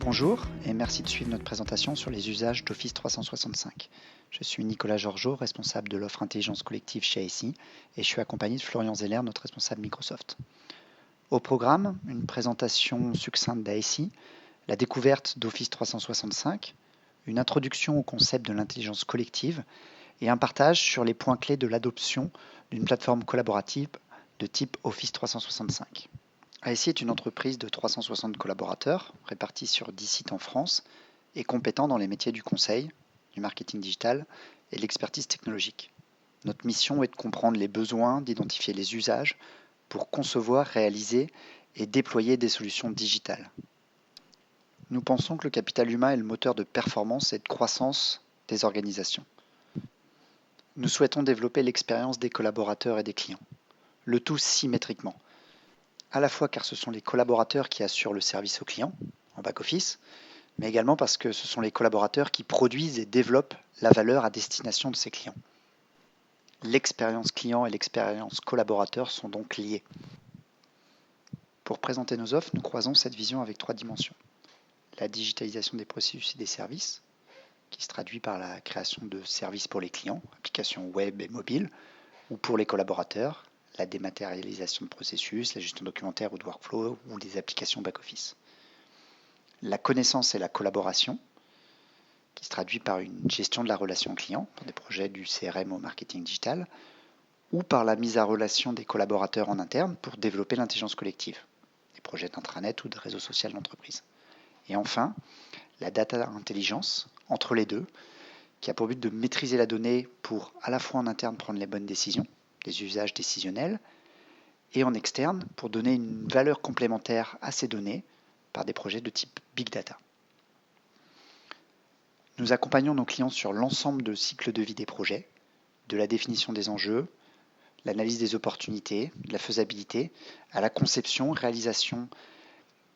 Bonjour et merci de suivre notre présentation sur les usages d'Office 365. Je suis Nicolas Georgeot, responsable de l'offre intelligence collective chez ICI et je suis accompagné de Florian Zeller, notre responsable Microsoft. Au programme, une présentation succincte d'ICI, la découverte d'Office 365, une introduction au concept de l'intelligence collective et un partage sur les points clés de l'adoption d'une plateforme collaborative de type Office 365. ICI est une entreprise de 360 collaborateurs répartis sur 10 sites en France et compétents dans les métiers du conseil, du marketing digital et de l'expertise technologique. Notre mission est de comprendre les besoins, d'identifier les usages pour concevoir, réaliser et déployer des solutions digitales. Nous pensons que le capital humain est le moteur de performance et de croissance des organisations. Nous souhaitons développer l'expérience des collaborateurs et des clients, le tout symétriquement. À la fois car ce sont les collaborateurs qui assurent le service aux clients, en back-office, mais également parce que ce sont les collaborateurs qui produisent et développent la valeur à destination de ces clients. L'expérience client et l'expérience collaborateur sont donc liées. Pour présenter nos offres, nous croisons cette vision avec 3 dimensions. La digitalisation des processus et des services, qui se traduit par la création de services pour les clients, applications web et mobiles, ou pour les collaborateurs, la dématérialisation de processus, la gestion documentaire ou de workflow, ou des applications back-office. La connaissance et la collaboration, qui se traduit par une gestion de la relation client, pour des projets du CRM au marketing digital, ou par la mise à relation des collaborateurs en interne pour développer l'intelligence collective, des projets d'intranet ou de réseau social d'entreprise. Et enfin, la data intelligence, entre les deux, qui a pour but de maîtriser la donnée pour à la fois en interne prendre les bonnes décisions, des usages décisionnels, et en externe pour donner une valeur complémentaire à ces données par des projets de type Big Data. Nous accompagnons nos clients sur l'ensemble de cycle de vie des projets, de la définition des enjeux, l'analyse des opportunités, de la faisabilité, à la conception, réalisation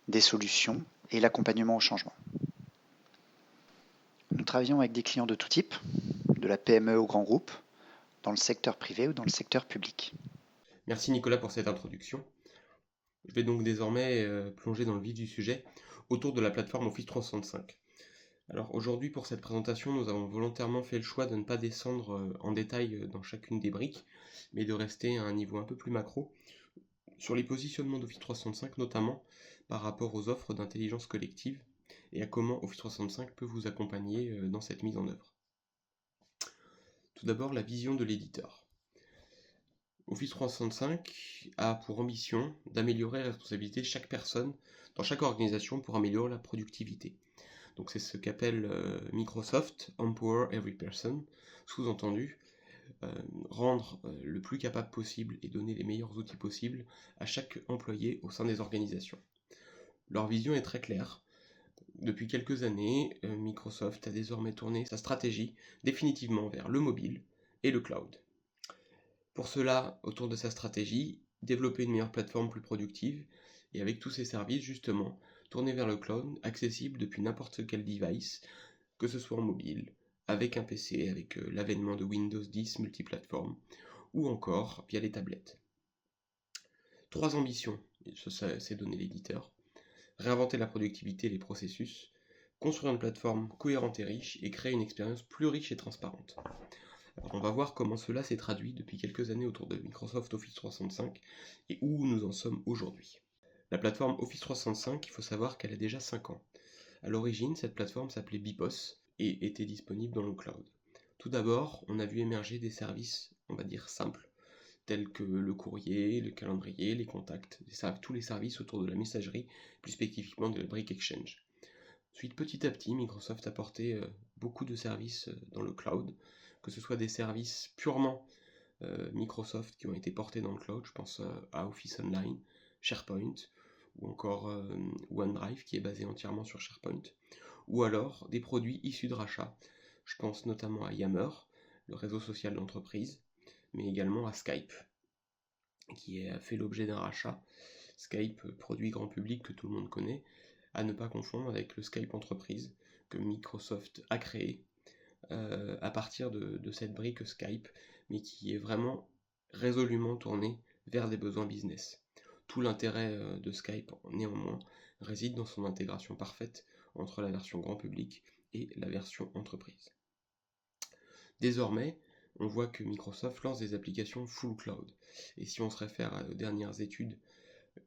des solutions et l'accompagnement au changement. Nous travaillons avec des clients de tout type, de la PME au grand groupe, dans le secteur privé ou dans le secteur public. Merci Nicolas pour cette introduction. Je vais donc désormais plonger dans le vif du sujet autour de la plateforme Office 365. Alors aujourd'hui pour cette présentation, nous avons volontairement fait le choix de ne pas descendre en détail dans chacune des briques, mais de rester à un niveau un peu plus macro sur les positionnements d'Office 365, notamment par rapport aux offres d'intelligence collective et à comment Office 365 peut vous accompagner dans cette mise en œuvre. Tout d'abord, la vision de l'éditeur. Office 365 a pour ambition d'améliorer la responsabilité de chaque personne dans chaque organisation pour améliorer la productivité. Donc c'est ce qu'appelle Microsoft Empower Every Person, sous-entendu rendre le plus capable possible et donner les meilleurs outils possibles à chaque employé au sein des organisations. Leur vision est très claire. Depuis quelques années, Microsoft a désormais tourné sa stratégie définitivement vers le mobile et le cloud. Pour cela, autour de sa stratégie, développer une meilleure plateforme plus productive et avec tous ses services justement tournés vers le cloud, accessible depuis n'importe quel device, que ce soit en mobile, avec un PC, avec l'avènement de Windows 10 multiplateforme, ou encore via les tablettes. 3 ambitions, ça s'est donné l'éditeur: réinventer la productivité et les processus, construire une plateforme cohérente et riche, et créer une expérience plus riche et transparente. Alors on va voir comment cela s'est traduit depuis quelques années autour de Microsoft Office 365 et où nous en sommes aujourd'hui. La plateforme Office 365, il faut savoir qu'elle a déjà 5 ans. À l'origine, cette plateforme s'appelait Bipos et était disponible dans le cloud. Tout d'abord, on a vu émerger des services, on va dire simples, tels que le courrier, le calendrier, les contacts, tous les services autour de la messagerie, plus spécifiquement de la Brick Exchange. Ensuite, petit à petit, Microsoft a porté beaucoup de services dans le cloud, que ce soit des services purement Microsoft qui ont été portés dans le cloud, je pense à Office Online, SharePoint, ou encore OneDrive qui est basé entièrement sur SharePoint, ou alors des produits issus de rachats. Je pense notamment à Yammer, le réseau social d'entreprise, mais également à Skype, qui a fait l'objet d'un rachat. Skype, produit grand public que tout le monde connaît, à ne pas confondre avec le Skype entreprise que Microsoft a créé à partir de cette brique Skype, mais qui est vraiment résolument tournée vers des besoins business. Tout l'intérêt de Skype, néanmoins, réside dans son intégration parfaite entre la version grand public et la version entreprise. Désormais, on voit que Microsoft lance des applications full cloud. Et si on se réfère aux dernières études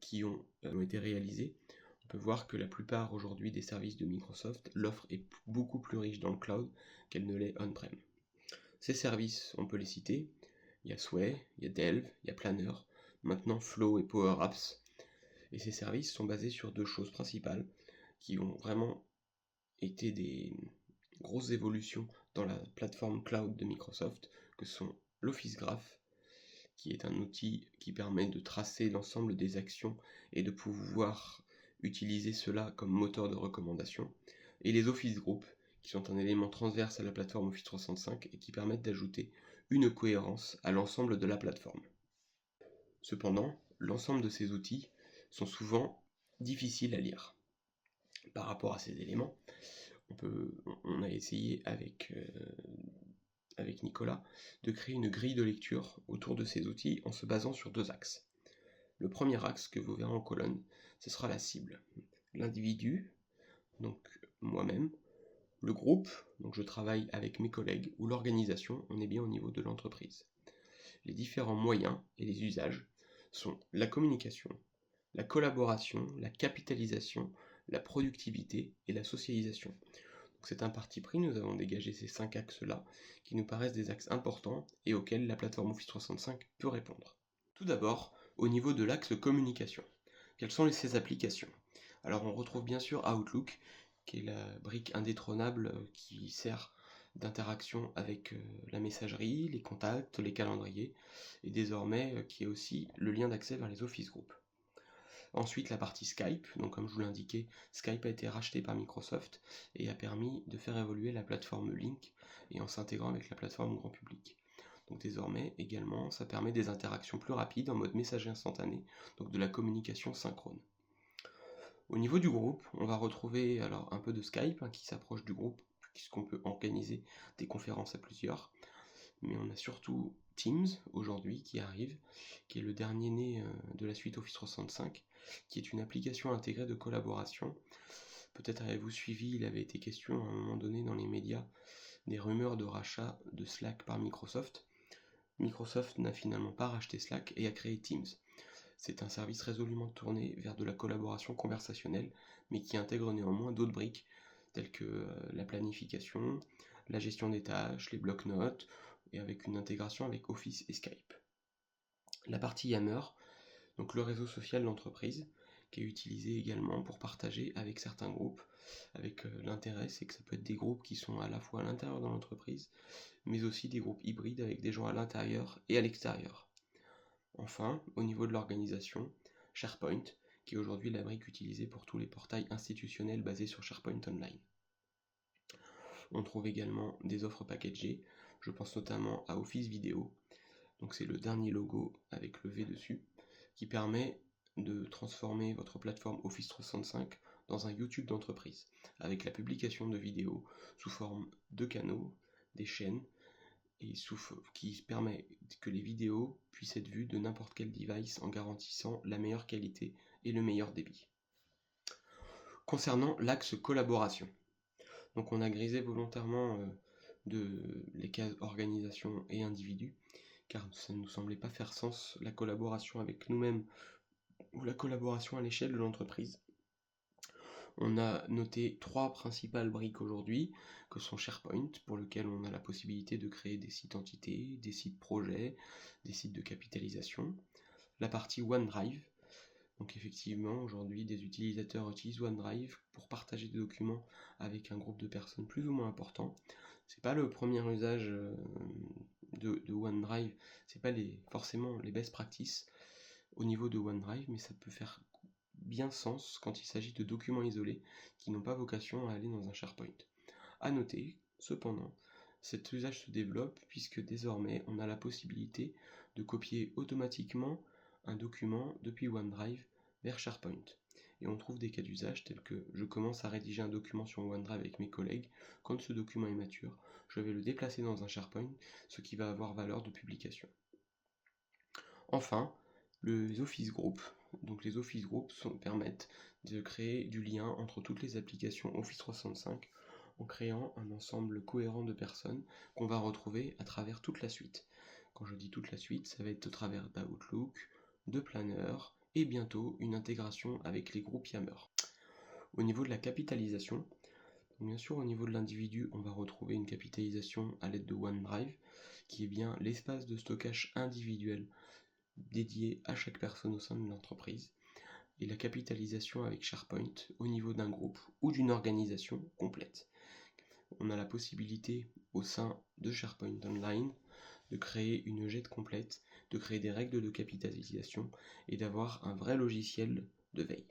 qui ont été réalisées, on peut voir que la plupart aujourd'hui des services de Microsoft, l'offre est beaucoup plus riche dans le cloud qu'elle ne l'est on-prem. Ces services, on peut les citer, il y a Sway, il y a Delve, il y a Planner, maintenant Flow et Power Apps. Et ces services sont basés sur deux choses principales qui ont vraiment été des grosses évolutions dans la plateforme cloud de Microsoft, que sont l'Office Graph, qui est un outil qui permet de tracer l'ensemble des actions et de pouvoir utiliser cela comme moteur de recommandation, et les Office Groups, qui sont un élément transverse à la plateforme Office 365 et qui permettent d'ajouter une cohérence à l'ensemble de la plateforme. Cependant, l'ensemble de ces outils sont souvent difficiles à lire. Par rapport à ces éléments, on a essayé avec Nicolas de créer une grille de lecture autour de ces outils en se basant sur deux axes. Le premier axe que vous verrez en colonne, ce sera la cible. L'individu, donc moi-même, le groupe, donc je travaille avec mes collègues, ou l'organisation, on est bien au niveau de l'entreprise. Les différents moyens et les usages sont la communication, la collaboration, la capitalisation, la productivité et la socialisation. Donc c'est un parti pris, nous avons dégagé ces 5 axes-là, qui nous paraissent des axes importants et auxquels la plateforme Office 365 peut répondre. Tout d'abord, au niveau de l'axe communication. Quelles sont ces applications? Alors on retrouve bien sûr Outlook, qui est la brique indétrônable qui sert d'interaction avec la messagerie, les contacts, les calendriers, et désormais qui est aussi le lien d'accès vers les Office Groups. Ensuite, la partie Skype, donc comme je vous l'indiquais, Skype a été racheté par Microsoft et a permis de faire évoluer la plateforme Lync et en s'intégrant avec la plateforme grand public. Donc désormais, également, ça permet des interactions plus rapides en mode messager instantané, donc de la communication synchrone. Au niveau du groupe, on va retrouver alors un peu de Skype qui s'approche du groupe, puisqu'on peut organiser des conférences à plusieurs. Mais on a surtout Teams aujourd'hui qui arrive, qui est le dernier né de la suite Office 365, qui est une application intégrée de collaboration. Peut-être avez-vous suivi, il avait été question à un moment donné dans les médias des rumeurs de rachat de Slack par Microsoft. Microsoft n'a finalement pas racheté Slack et a créé Teams. C'est un service résolument tourné vers de la collaboration conversationnelle, mais qui intègre néanmoins d'autres briques, telles que la planification, la gestion des tâches, les blocs-notes, et avec une intégration avec Office et Skype. La partie Yammer, donc le réseau social d'entreprise, qui est utilisé également pour partager avec certains groupes, avec l'intérêt, c'est que ça peut être des groupes qui sont à la fois à l'intérieur de l'entreprise, mais aussi des groupes hybrides avec des gens à l'intérieur et à l'extérieur. Enfin, au niveau de l'organisation, SharePoint, qui est aujourd'hui la brique utilisée pour tous les portails institutionnels basés sur SharePoint Online. On trouve également des offres packagées, je pense notamment à Office Video, donc c'est le dernier logo avec le V dessus, qui permet de transformer votre plateforme Office 365 dans un YouTube d'entreprise, avec la publication de vidéos sous forme de canaux, des chaînes, et qui permet que les vidéos puissent être vues de n'importe quel device en garantissant la meilleure qualité et le meilleur débit. Concernant l'axe collaboration, donc on a grisé volontairement de les cases organisation et individu, car ça ne nous semblait pas faire sens la collaboration avec nous-mêmes ou la collaboration à l'échelle de l'entreprise. On a noté 3 principales briques aujourd'hui, que sont SharePoint, pour lequel on a la possibilité de créer des sites entités, des sites projets, des sites de capitalisation. La partie OneDrive, donc effectivement aujourd'hui des utilisateurs utilisent OneDrive pour partager des documents avec un groupe de personnes plus ou moins important. C'est pas le premier usage de OneDrive, c'est pas forcément les best practices au niveau de OneDrive, mais ça peut faire bien sens quand il s'agit de documents isolés qui n'ont pas vocation à aller dans un SharePoint. A noter, cependant, cet usage se développe puisque désormais on a la possibilité de copier automatiquement un document depuis OneDrive vers SharePoint. Et on trouve des cas d'usage tels que je commence à rédiger un document sur OneDrive avec mes collègues, quand ce document est mature, je vais le déplacer dans un SharePoint, ce qui va avoir valeur de publication. Enfin, les Office Group, donc les Office Groups permettent de créer du lien entre toutes les applications Office 365 en créant un ensemble cohérent de personnes qu'on va retrouver à travers toute la suite. Quand je dis toute la suite, ça va être au travers d'Outlook, de Planner et bientôt une intégration avec les groupes Yammer. Au niveau de la capitalisation, bien sûr, au niveau de l'individu, on va retrouver une capitalisation à l'aide de OneDrive, qui est bien l'espace de stockage individuel dédié à chaque personne au sein de l'entreprise, et la capitalisation avec SharePoint au niveau d'un groupe ou d'une organisation complète. On a la possibilité au sein de SharePoint Online de créer une jet complète, de créer des règles de capitalisation et d'avoir un vrai logiciel de veille.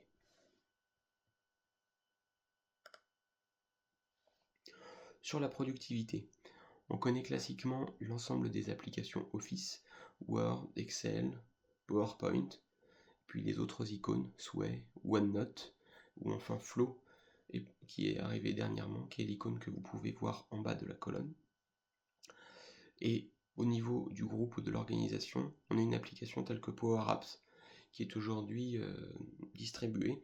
Sur la productivité, on connaît classiquement l'ensemble des applications Office, Word, Excel, PowerPoint, puis les autres icônes, Sway, OneNote, ou enfin Flow, qui est arrivé dernièrement, qui est l'icône que vous pouvez voir en bas de la colonne. Et au niveau du groupe ou de l'organisation, on a une application telle que Power Apps, qui est aujourd'hui distribuée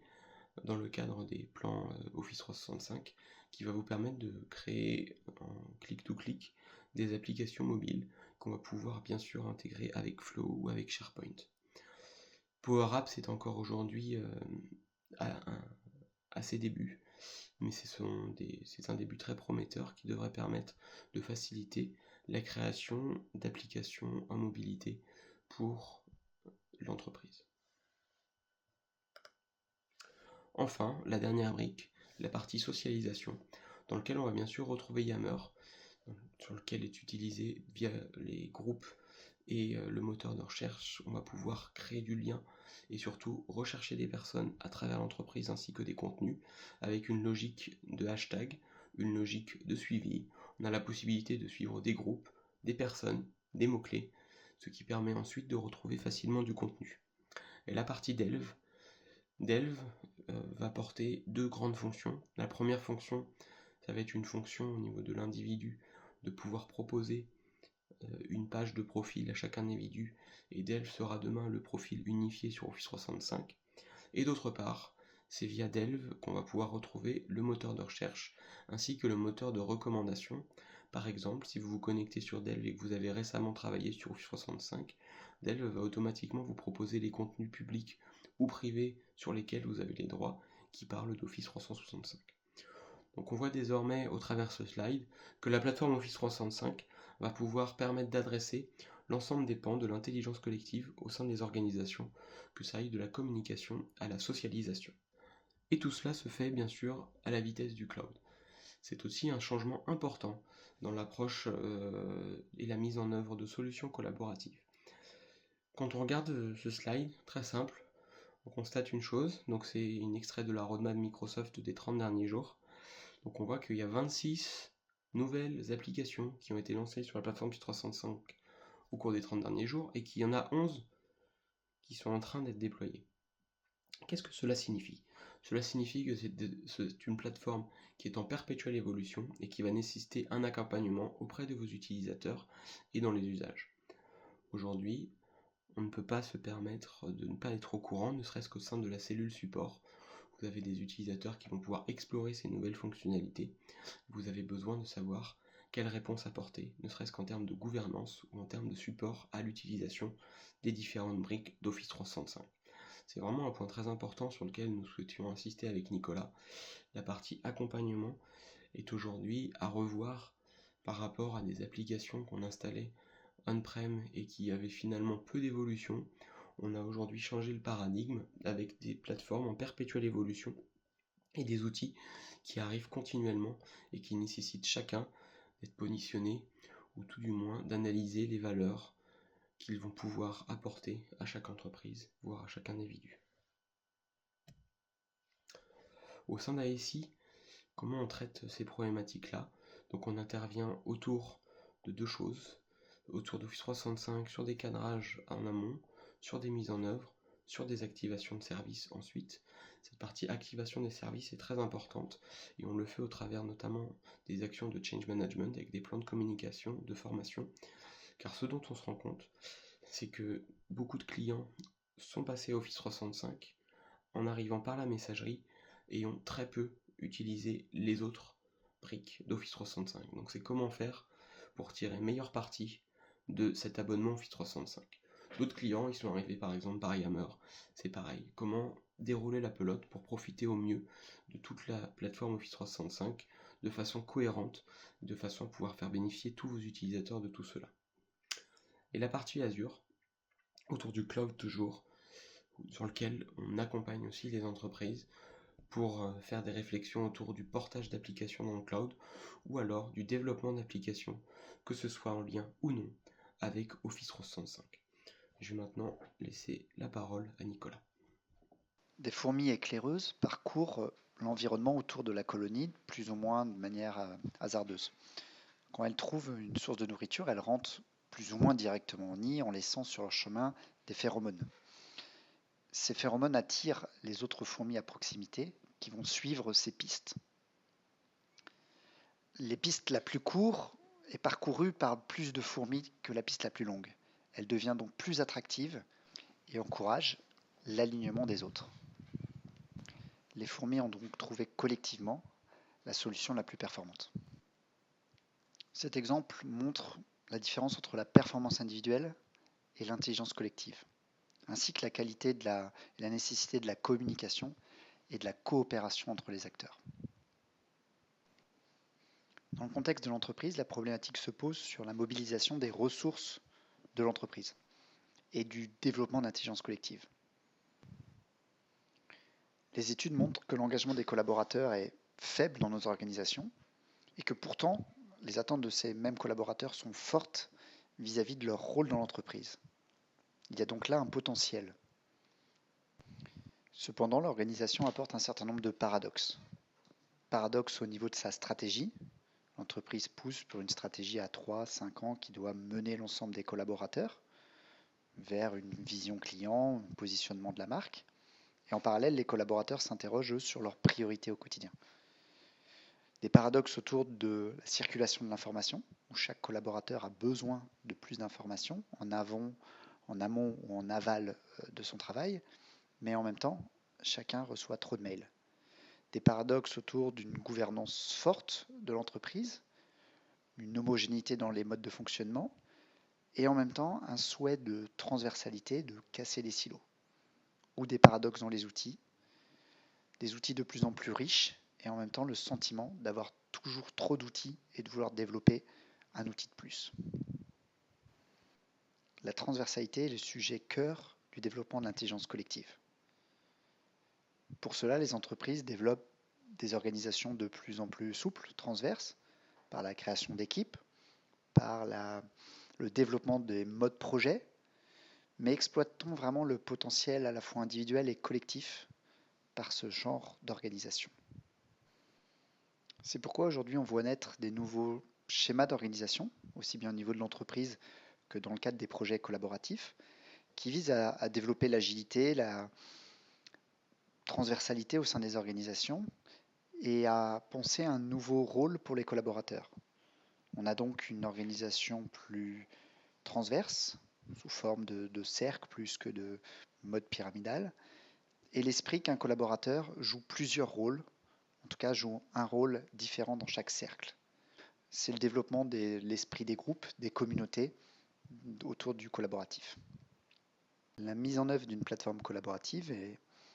dans le cadre des plans Office 365, qui va vous permettre de créer en clic-to-clic des applications mobiles qu'on va pouvoir bien sûr intégrer avec Flow ou avec SharePoint. Power Apps est encore aujourd'hui à ses débuts, mais c'est un début très prometteur qui devrait permettre de faciliter la création d'applications en mobilité pour l'entreprise. Enfin, la dernière brique, la partie socialisation, dans laquelle on va bien sûr retrouver Yammer, sur lequel est utilisé via les groupes et le moteur de recherche. On va pouvoir créer du lien et surtout rechercher des personnes à travers l'entreprise ainsi que des contenus avec une logique de hashtag, une logique de suivi. On a la possibilité de suivre des groupes, des personnes, des mots-clés, ce qui permet ensuite de retrouver facilement du contenu. Et la partie Delve va porter deux grandes fonctions. La première fonction, ça va être une fonction au niveau de l'individu, de pouvoir proposer une page de profil à chaque individu, et Delve sera demain le profil unifié sur Office 365. Et d'autre part, c'est via Delve qu'on va pouvoir retrouver le moteur de recherche, ainsi que le moteur de recommandation. Par exemple, si vous vous connectez sur Delve et que vous avez récemment travaillé sur Office 365, Delve va automatiquement vous proposer les contenus publics ou privés sur lesquels vous avez les droits qui parlent d'Office 365. Donc on voit désormais au travers ce slide que la plateforme Office 365 va pouvoir permettre d'adresser l'ensemble des pans de l'intelligence collective au sein des organisations, que ça aille de la communication à la socialisation. Et tout cela se fait bien sûr à la vitesse du cloud. C'est aussi un changement important dans l'approche et la mise en œuvre de solutions collaboratives. Quand on regarde ce slide, très simple, on constate une chose, donc c'est un extrait de la roadmap Microsoft des 30 derniers jours. Donc on voit qu'il y a 26 nouvelles applications qui ont été lancées sur la plateforme Office 365 au cours des 30 derniers jours et qu'il y en a 11 qui sont en train d'être déployées. Qu'est-ce que cela signifie ? Cela signifie que c'est une plateforme qui est en perpétuelle évolution et qui va nécessiter un accompagnement auprès de vos utilisateurs et dans les usages. Aujourd'hui, on ne peut pas se permettre de ne pas être au courant, ne serait-ce qu'au sein de la cellule support. Vous avez des utilisateurs qui vont pouvoir explorer ces nouvelles fonctionnalités. Vous avez besoin de savoir quelle réponse apporter, ne serait-ce qu'en termes de gouvernance ou en termes de support à l'utilisation des différentes briques d'Office 365. C'est vraiment un point très important sur lequel nous souhaitions insister avec Nicolas. La partie accompagnement est aujourd'hui à revoir par rapport à des applications qu'on installait on-prem et qui avaient finalement peu d'évolution. On a aujourd'hui changé le paradigme avec des plateformes en perpétuelle évolution et des outils qui arrivent continuellement et qui nécessitent chacun d'être positionné ou tout du moins d'analyser les valeurs qu'ils vont pouvoir apporter à chaque entreprise, voire à chaque individu. Au sein d'ASI, comment on traite ces problématiques-là ? Donc on intervient autour de deux choses, autour d'Office 365 sur des cadrages en amont, sur des mises en œuvre, sur des activations de services ensuite. Cette partie activation des services est très importante et on le fait au travers notamment des actions de change management avec des plans de communication, de formation, car ce dont on se rend compte, c'est que beaucoup de clients sont passés à Office 365 en arrivant par la messagerie et ont très peu utilisé les autres briques d'Office 365. Donc c'est comment faire pour tirer meilleure partie de cet abonnement Office 365. D'autres clients, ils sont arrivés par exemple par Yammer. C'est pareil. Comment dérouler la pelote pour profiter au mieux de toute la plateforme Office 365 de façon cohérente, de façon à pouvoir faire bénéficier tous vos utilisateurs de tout cela. Et la partie Azure, autour du cloud toujours, sur lequel on accompagne aussi les entreprises pour faire des réflexions autour du portage d'applications dans le cloud ou alors du développement d'applications, que ce soit en lien ou non avec Office 365. Je vais maintenant laisser la parole à Nicolas. Des fourmis éclaireuses parcourent l'environnement autour de la colonie, plus ou moins de manière hasardeuse. Quand elles trouvent une source de nourriture, elles rentrent plus ou moins directement au nid en laissant sur leur chemin des phéromones. Ces phéromones attirent les autres fourmis à proximité qui vont suivre ces pistes. Les pistes la plus courte est parcourue par plus de fourmis que la piste la plus longue. Elle devient donc plus attractive et encourage l'alignement des autres. Les fourmis ont donc trouvé collectivement la solution la plus performante. Cet exemple montre la différence entre la performance individuelle et l'intelligence collective, ainsi que la qualité et la nécessité de la communication et de la coopération entre les acteurs. Dans le contexte de l'entreprise, la problématique se pose sur la mobilisation des ressources de l'entreprise et du développement d'intelligence collective. Les études montrent que l'engagement des collaborateurs est faible dans nos organisations et que pourtant, les attentes de ces mêmes collaborateurs sont fortes vis-à-vis de leur rôle dans l'entreprise. Il y a donc là un potentiel. Cependant, l'organisation apporte un certain nombre de paradoxes. Paradoxe au niveau de sa stratégie. L'entreprise pousse pour une stratégie à 3-5 ans qui doit mener l'ensemble des collaborateurs vers une vision client, un positionnement de la marque. Et en parallèle, les collaborateurs s'interrogent sur leurs priorités au quotidien. Des paradoxes autour de la circulation de l'information, où chaque collaborateur a besoin de plus d'informations en amont ou en aval de son travail, mais en même temps, chacun reçoit trop de mails. Des paradoxes autour d'une gouvernance forte de l'entreprise, une homogénéité dans les modes de fonctionnement, et en même temps un souhait de transversalité, de casser les silos, ou des paradoxes dans les outils, des outils de plus en plus riches, et en même temps le sentiment d'avoir toujours trop d'outils et de vouloir développer un outil de plus. La transversalité est le sujet cœur du développement de l'intelligence collective. Pour cela, les entreprises développent des organisations de plus en plus souples, transverses, par la création d'équipes, par le développement des modes projets, mais exploite-t-on vraiment le potentiel à la fois individuel et collectif par ce genre d'organisation? C'est pourquoi aujourd'hui on voit naître des nouveaux schémas d'organisation, aussi bien au niveau de l'entreprise que dans le cadre des projets collaboratifs, qui visent à développer l'agilité, la transversalité au sein des organisations et à penser un nouveau rôle pour les collaborateurs. On a donc une organisation plus transverse, sous forme de cercle plus que de mode pyramidal, et l'esprit qu'un collaborateur joue plusieurs rôles, en tout cas joue un rôle différent dans chaque cercle. C'est le développement de l'esprit des groupes, des communautés autour du collaboratif. La mise en œuvre d'une plateforme collaborative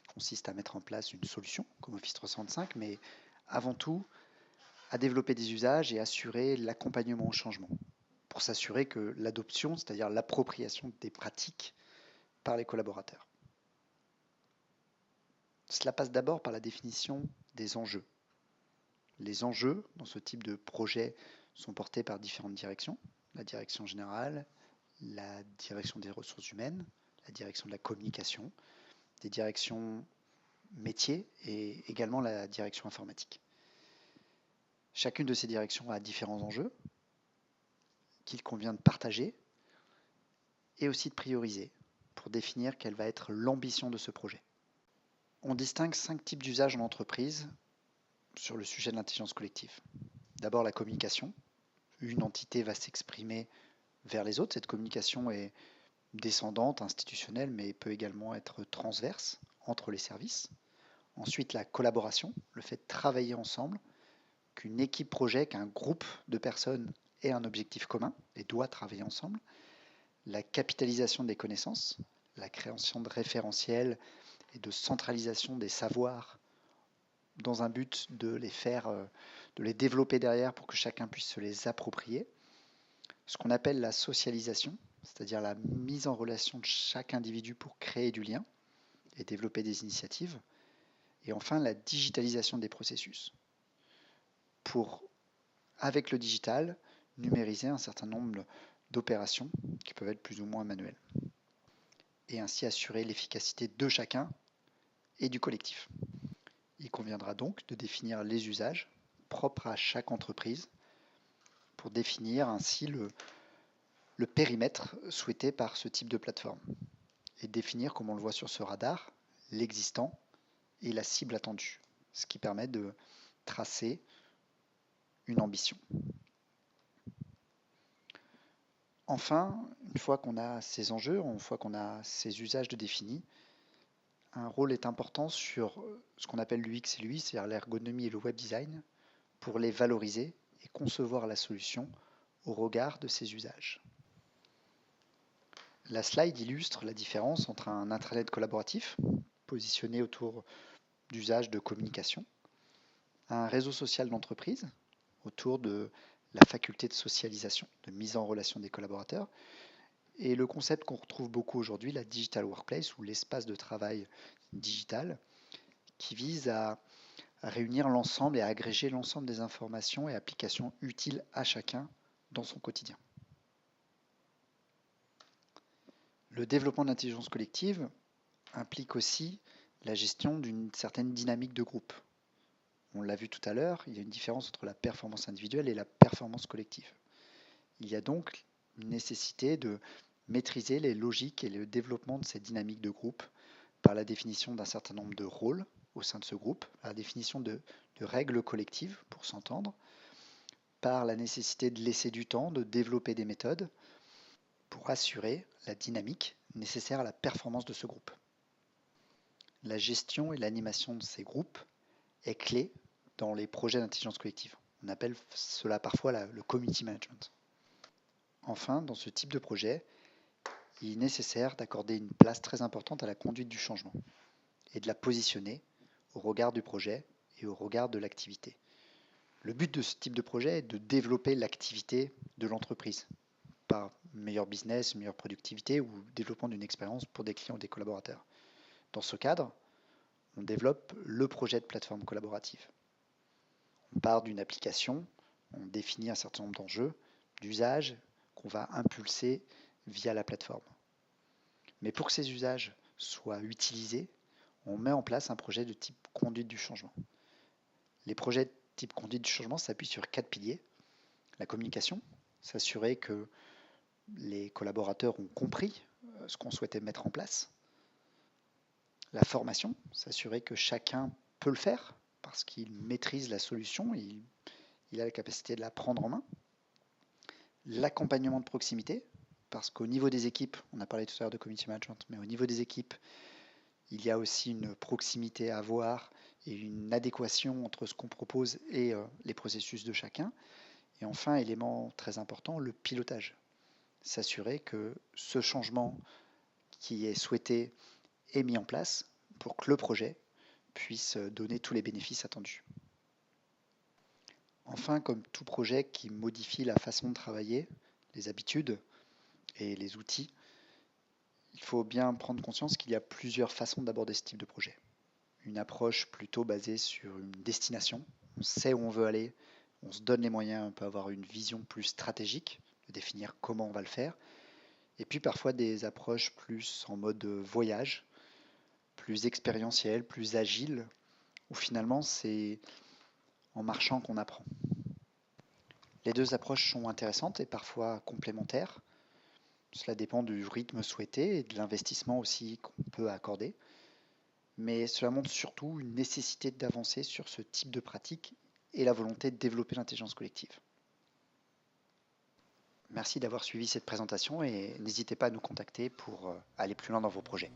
consiste à mettre en place une solution comme Office 365, mais avant tout à développer des usages et assurer l'accompagnement au changement, pour s'assurer que l'adoption, c'est-à-dire l'appropriation des pratiques par les collaborateurs. Cela passe d'abord par la définition des enjeux. Les enjeux dans ce type de projet sont portés par différentes directions, la direction générale, la direction des ressources humaines, la direction de la communication, des directions métiers et également la direction informatique. Chacune de ces directions a différents enjeux qu'il convient de partager et aussi de prioriser pour définir quelle va être l'ambition de ce projet. On distingue 5 types d'usages en entreprise sur le sujet de l'intelligence collective. D'abord la communication. Une entité va s'exprimer vers les autres. Cette communication est descendante, institutionnelle, mais peut également être transverse entre les services. Ensuite, la collaboration, le fait de travailler ensemble, qu'une équipe projet, qu'un groupe de personnes ait un objectif commun et doit travailler ensemble. La capitalisation des connaissances, la création de référentiels et de centralisation des savoirs dans un but de de les développer derrière pour que chacun puisse se les approprier. Ce qu'on appelle la socialisation, c'est-à-dire la mise en relation de chaque individu pour créer du lien et développer des initiatives. Et enfin, la digitalisation des processus pour, avec le digital, numériser un certain nombre d'opérations qui peuvent être plus ou moins manuelles et ainsi assurer l'efficacité de chacun et du collectif. Il conviendra donc de définir les usages propres à chaque entreprise pour définir ainsi le périmètre souhaité par ce type de plateforme et définir, comme on le voit sur ce radar, l'existant et la cible attendue, ce qui permet de tracer une ambition. Enfin, une fois qu'on a ces enjeux, une fois qu'on a ces usages de définis, un rôle est important sur ce qu'on appelle l'UX et l'UI, c'est-à-dire l'ergonomie et le web design, pour les valoriser et concevoir la solution au regard de ces usages. La slide illustre la différence entre un intranet collaboratif, positionné autour d'usages de communication, un réseau social d'entreprise, autour de la faculté de socialisation, de mise en relation des collaborateurs, et le concept qu'on retrouve beaucoup aujourd'hui, la digital workplace, ou l'espace de travail digital, qui vise à réunir l'ensemble et à agréger l'ensemble des informations et applications utiles à chacun dans son quotidien. Le développement de l'intelligence collective implique aussi la gestion d'une certaine dynamique de groupe. On l'a vu tout à l'heure, il y a une différence entre la performance individuelle et la performance collective. Il y a donc une nécessité de maîtriser les logiques et le développement de ces dynamiques de groupe par la définition d'un certain nombre de rôles au sein de ce groupe, par la définition de règles collectives pour s'entendre, par la nécessité de laisser du temps, de développer des méthodes pour assurer la dynamique nécessaire à la performance de ce groupe. La gestion et l'animation de ces groupes est clé dans les projets d'intelligence collective. On appelle cela parfois le community management. Enfin, dans ce type de projet, il est nécessaire d'accorder une place très importante à la conduite du changement et de la positionner au regard du projet et au regard de l'activité. Le but de ce type de projet est de développer l'activité de l'entreprise par meilleur business, meilleure productivité ou développement d'une expérience pour des clients ou des collaborateurs. Dans ce cadre, on développe le projet de plateforme collaborative. On part d'une application, on définit un certain nombre d'enjeux, d'usages qu'on va impulser via la plateforme. Mais pour que ces usages soient utilisés, on met en place un projet de type conduite du changement. Les projets de type conduite du changement s'appuient sur 4 piliers. La communication, s'assurer que les collaborateurs ont compris ce qu'on souhaitait mettre en place. La formation, s'assurer que chacun peut le faire parce qu'il maîtrise la solution, il a la capacité de la prendre en main. L'accompagnement de proximité, parce qu'au niveau des équipes, on a parlé tout à l'heure de community management, mais au niveau des équipes, il y a aussi une proximité à avoir et une adéquation entre ce qu'on propose et les processus de chacun. Et enfin, élément très important, le pilotage. S'assurer que ce changement qui est souhaité est mis en place pour que le projet puisse donner tous les bénéfices attendus. Enfin, comme tout projet qui modifie la façon de travailler, les habitudes et les outils, il faut bien prendre conscience qu'il y a plusieurs façons d'aborder ce type de projet. Une approche plutôt basée sur une destination, on sait où on veut aller, on se donne les moyens, on peut avoir une vision plus stratégique, de définir comment on va le faire, et puis parfois des approches plus en mode voyage, plus expérientielles, plus agiles, où finalement c'est en marchant qu'on apprend. Les deux approches sont intéressantes et parfois complémentaires. Cela dépend du rythme souhaité et de l'investissement aussi qu'on peut accorder. Mais cela montre surtout une nécessité d'avancer sur ce type de pratique et la volonté de développer l'intelligence collective. Merci d'avoir suivi cette présentation et n'hésitez pas à nous contacter pour aller plus loin dans vos projets.